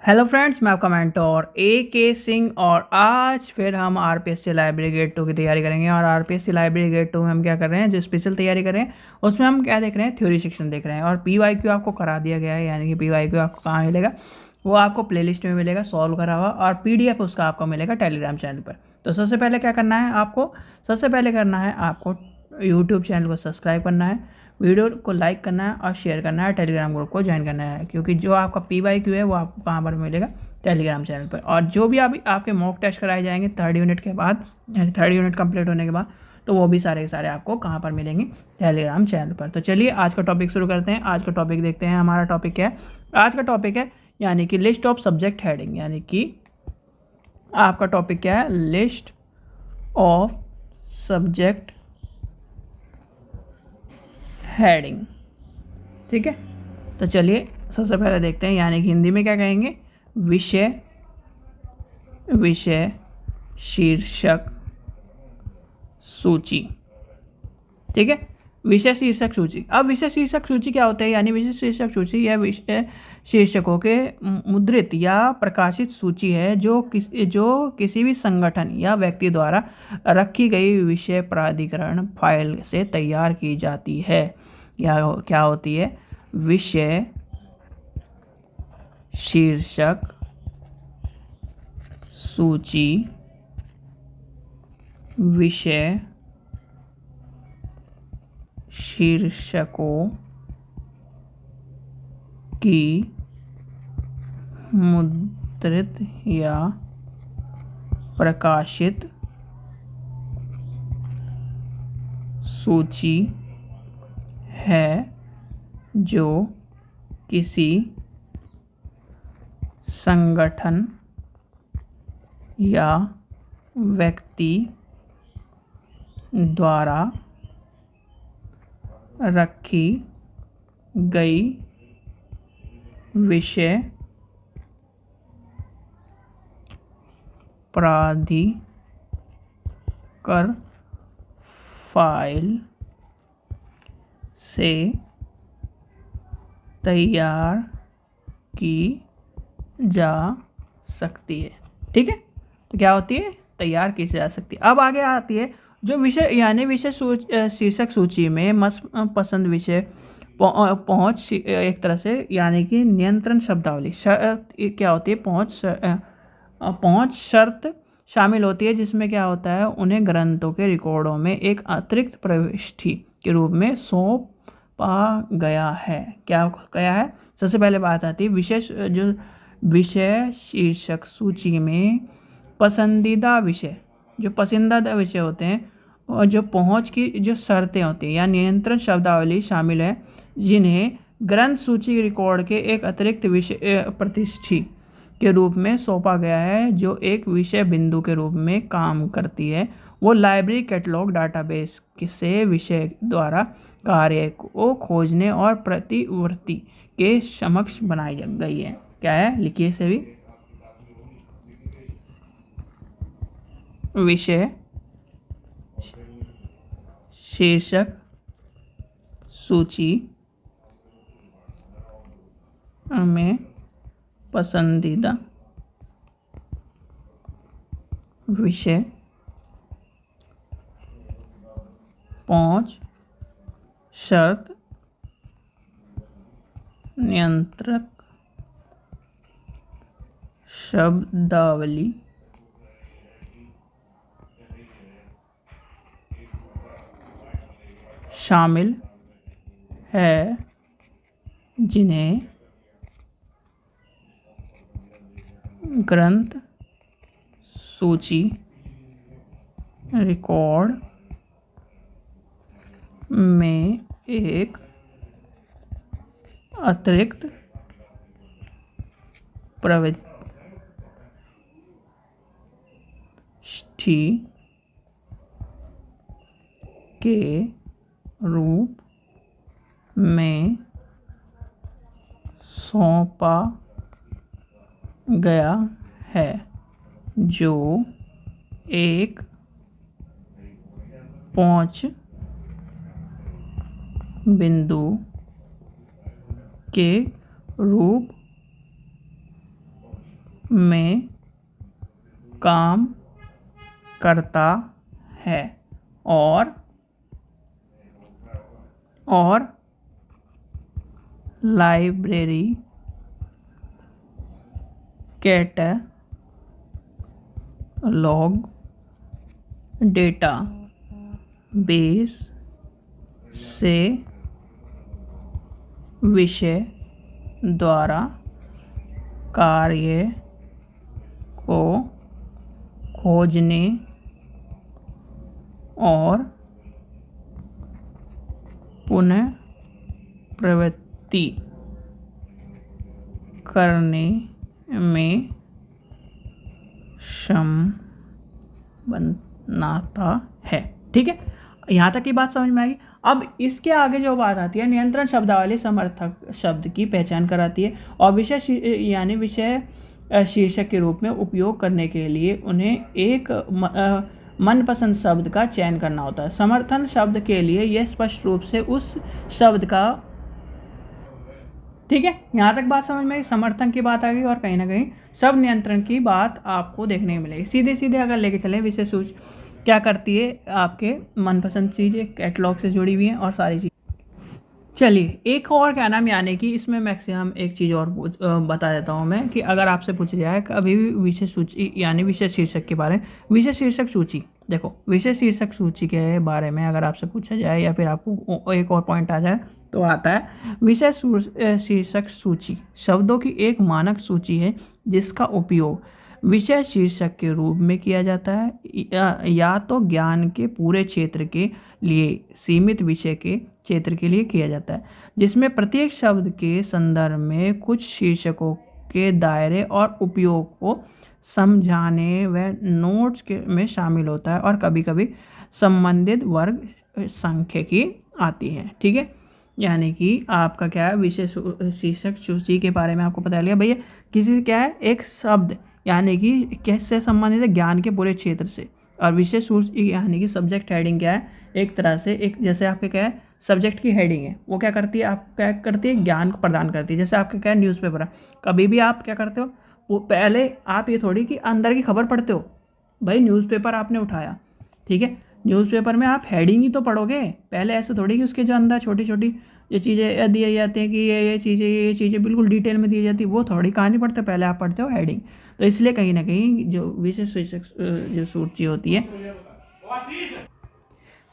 Hello friends, मैं आपका mentor ए के सिंह और आज फिर हम आरपीएससी लाइब्रेरी ग्रेड 2 की तैयारी करेंगे। और आरपीएससी लाइब्रेरी ग्रेड 2 में हम क्या कर रहे हैं, जो स्पेशल तैयारी कर रहे हैं उसमें हम क्या देख रहे हैं, थ्योरी सेक्शन देख रहे हैं। और पीवाईक्यू आपको करा दिया गया है, यानी कि पीवाईक्यू आपको कहाँ मिलेगा, वो आपको प्लेलिस्ट में मिलेगा सॉल्व करा हुआ, और पीडीएफ उसका आपको मिलेगा टेलीग्राम चैनल पर। तो सबसे पहले क्या करना है आपको, सबसे पहले करना है आपको यूट्यूब चैनल को सब्सक्राइब करना है, वीडियो को लाइक करना है और शेयर करना है, टेलीग्राम ग्रुप को ज्वाइन करना है, क्योंकि जो आपका पीवाईक्यू है वो आपको कहाँ पर मिलेगा, टेलीग्राम चैनल पर। और जो भी अभी आपके मॉक टेस्ट कराए जाएंगे थर्ड यूनिट के बाद, यानी थर्ड यूनिट कंप्लीट होने के बाद, तो वो भी सारे के सारे आपको कहाँ पर मिलेंगे, टेलीग्राम चैनल पर। तो चलिए आज का टॉपिक शुरू करते हैं। आज का टॉपिक देखते हैं, हमारा टॉपिक क्या है। आज का टॉपिक है यानी कि लिस्ट ऑफ सब्जेक्ट हेडिंग, यानी कि आपका टॉपिक क्या है, लिस्ट ऑफ सब्जेक्ट हेडिंग। ठीक है, तो चलिए सबसे पहले देखते हैं, यानी कि हिंदी में क्या कहेंगे, विषय, विषय शीर्षक सूची। ठीक है, विषय शीर्षक सूची। अब विषय शीर्षक सूची क्या होता है, यानी विषय शीर्षक सूची यह विषय शीर्षकों के मुद्रित या प्रकाशित सूची है जो किसी भी संगठन या व्यक्ति द्वारा रखी गई विषय प्राधिकरण फाइल से तैयार की जाती है। क्या होती है, विषय शीर्षक सूची, विषय शीर्षकों की मुद्रित या प्रकाशित सूची है जो किसी संगठन या व्यक्ति द्वारा रखी गई विषय प्राधिकरण फाइल से तैयार की जा सकती है। ठीक है, तो क्या होती है, तैयार की जा सकती है। अब आगे आती है जो विषय, यानी विषय शीर्षक सूची में पसंद विषय पहुंच, एक तरह से यानी कि नियंत्रण शब्दावली। शर्त क्या होती है, पहुंच शर्त शामिल होती है, जिसमें क्या होता है, उन्हें ग्रंथों के रिकॉर्डों में एक अतिरिक्त प्रविष्टि के रूप में सौंपा गया है। क्या गया है, सबसे पहले बात आती है जो विषय शीर्षक सूची में पसंदीदा विषय, जो पसंदीदा विषय होते हैं, और जो पहुंच की जो शर्तें होती हैं या नियंत्रण शब्दावली शामिल है, जिन्हें ग्रंथ सूची रिकॉर्ड के एक अतिरिक्त विषय प्रतिष्ठि के रूप में सौंपा गया है, जो एक विषय बिंदु के रूप में काम करती है। वो लाइब्रेरी कैटलॉग डाटाबेस से विषय द्वारा कार्य को खोजने और प्रतिवर्ती के समक्ष बनाई गई है। क्या है, लिखिए से भी, विषय शीर्षक सूची में पसंदीदा विषय, पहुंच शर्त, नियंत्रक शब्दावली शामिल है, जिन्हें ग्रंथ सूची रिकॉर्ड में एक अतिरिक्त प्रविष्टि के रूप में सौंपा गया है, जो एक पहुंच बिंदु के रूप में काम करता है और लाइब्रेरी कैटलॉग डेटा बेस से विषय द्वारा कार्य को खोजने और पुनः प्रवृत्ति करने में सक्षम बनाता है। ठीक है, यहाँ तक की बात समझ में आएगी। अब इसके आगे जो बात आती है, नियंत्रण शब्दावली समर्थक शब्द की पहचान कराती है और विषय यानी विषय शीर्षक के रूप में उपयोग करने के लिए उन्हें एक मनपसंद शब्द का चयन करना होता है। समर्थन शब्द के लिए यह स्पष्ट रूप से उस शब्द का, ठीक है, यहाँ तक बात समझ में, समर्थन की बात आ गई और कहीं ना कहीं शब्द नियंत्रण की बात आपको देखने को मिलेगी। सीधे सीधे अगर लेके चले, विषय सूची क्या करती है, आपके मनपसंद चीज़ें कैटलॉग से जुड़ी हुई हैं और सारी चीज़। चलिए एक और क्या नाम, यानी कि इसमें मैक्सिमम एक चीज़ और बता देता हूँ मैं कि अगर आपसे पूछा जाए कभी भी विषय सूची यानी विषय शीर्षक के बारे में, विषय शीर्षक सूची, देखो विषय शीर्षक सूची के बारे में अगर आपसे पूछा जाए या फिर आपको एक और पॉइंट आ जाए तो आता है विषय शीर्षक सूची शब्दों की एक मानक सूची है जिसका उपयोग विषय शीर्षक के रूप में किया जाता है या तो ज्ञान के पूरे क्षेत्र के लिए सीमित विषय के क्षेत्र के लिए किया जाता है, जिसमें प्रत्येक शब्द के संदर्भ में कुछ शीर्षकों के दायरे और उपयोग को समझाने व नोट्स के में शामिल होता है और कभी कभी संबंधित वर्ग सांख्यिकी आती है। ठीक है, यानी कि आपका क्या है, विषय शीर्षक सूची के बारे में आपको पता लिया भैया, किसी क्या है एक शब्द यानी कि कैसे संबंधित है, ज्ञान के पूरे क्षेत्र से, और विषय सूची यानी कि सब्जेक्ट हेडिंग क्या है, एक तरह से एक जैसे आपके क्या है सब्जेक्ट की हेडिंग है, वो क्या करती है, आप क्या करती है, ज्ञान को प्रदान करती है। जैसे आपके क्या है न्यूज़पेपर है, कभी भी आप क्या करते हो, वो पहले आप ये थोड़ी कि अंदर की खबर पढ़ते हो, भाई न्यूज़पेपर आपने उठाया, ठीक है, न्यूज़पेपर में आप हेडिंग ही तो पढ़ोगे, पहले ऐसे थोड़ी कि उसके जो अंदर छोटी छोटी ये चीज़ें दी जाती हैं कि ये चीज़ें बिल्कुल डिटेल में दी जाती है, वो थोड़ी कहानी पढ़ते, पहले आप पढ़ते हो हेडिंग। तो इसलिए कहीं ना कहीं जो विषय शीर्षक जो सूची होती है,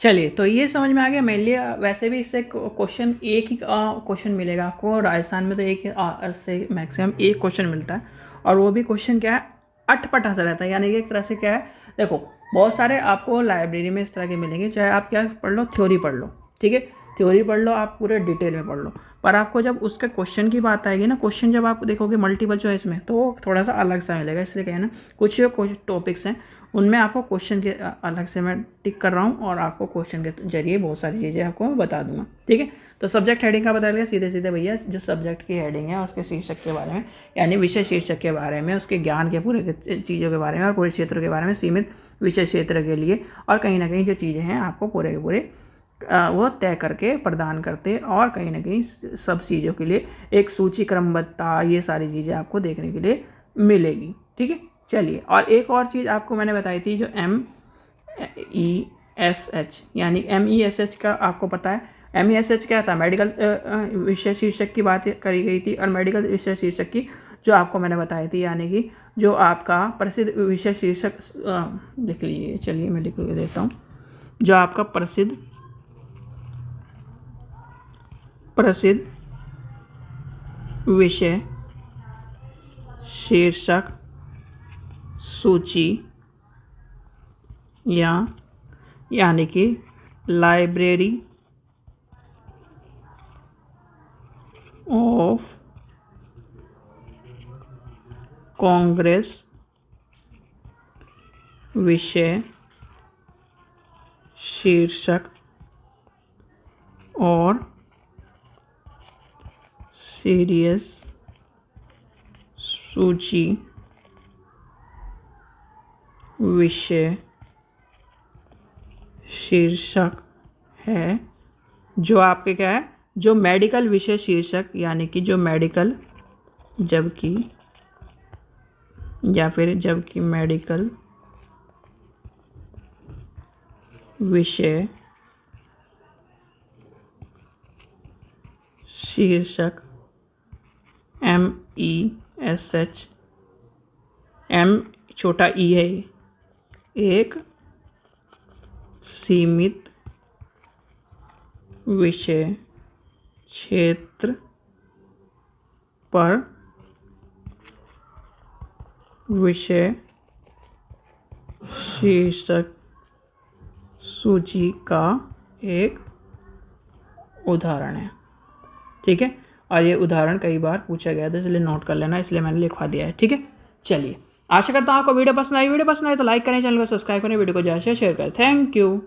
चलिए तो ये समझ में आ गया मेरे लिए। वैसे भी इससे क्वेश्चन एक ही क्वेश्चन मिलेगा आपको, राजस्थान में तो एक से मैक्सिमम एक क्वेश्चन मिलता है, और वो भी क्वेश्चन क्या है अटपटा सा रहता है, यानी कि एक तरह से क्या है, देखो बहुत सारे आपको लाइब्रेरी में इस तरह के मिलेंगे, चाहे आप क्या पढ़ लो, थ्योरी पढ़ लो, ठीक है, थ्योरी पढ़ लो, आप पूरे डिटेल में पढ़ लो, पर आपको जब उसके क्वेश्चन की बात आएगी ना, क्वेश्चन जब आप देखोगे मल्टीपल चॉइस में, तो थोड़ा सा अलग सा मिलेगा। इसलिए क्या है ना, कुछ टॉपिक्स हैं उनमें आपको क्वेश्चन के अलग से मैं टिक कर रहा हूँ और आपको क्वेश्चन के जरिए बहुत सारी चीज़ें आपको बता दूंगा। ठीक है, तो सब्जेक्ट हेडिंग का बता लिया, सीधे सीधे भैया जो सब्जेक्ट की हेडिंग है उसके शीर्षक के बारे में, यानी विषय शीर्षक के बारे में, उसके ज्ञान के पूरे चीज़ों के बारे में और पूरे क्षेत्र के बारे में, सीमित विषय क्षेत्र के लिए, और कहीं ना कहीं जो चीज़ें हैं आपको पूरे के पूरे वो तय करके प्रदान करते, और कहीं ना कहीं सब चीज़ों के लिए एक सूची क्रमबद्धता, ये सारी चीज़ें आपको देखने के लिए मिलेगी। ठीक है, चलिए, और एक और चीज़ आपको मैंने बताई थी जो MESH, यानी MESH का आपको पता है, MESH क्या था, मेडिकल विषय शीर्षक की बात करी गई थी, और मेडिकल विषय शीर्षक की जो आपको मैंने बताई थी, यानी कि जो आपका प्रसिद्ध विषय शीर्षक लिख लीजिए, चलिए मैं लिख देता हूँ, जो आपका प्रसिद्ध विषय शीर्षक सूची यानी कि लाइब्रेरी ऑफ कांग्रेस विषय शीर्षक और सीरियस सूची विषय शीर्षक है, जो आपके क्या है, जो मेडिकल विषय शीर्षक, यानी कि जो मेडिकल, जबकि या फिर जबकि मेडिकल विषय शीर्षक MESH, M छोटा ई है, एक सीमित विषय क्षेत्र पर विषय शीर्षक सूची का एक उदाहरण है। ठीक है, और ये उदाहरण कई बार पूछा गया था, इसलिए नोट कर लेना, इसलिए मैंने लिखवा दिया है। ठीक है, चलिए, आशा करता हूँ आपको वीडियो पसंद आई तो लाइक करें, चैनल को सब्सक्राइब करें, वीडियो को ज़्यादा से शेयर करें। Thank you.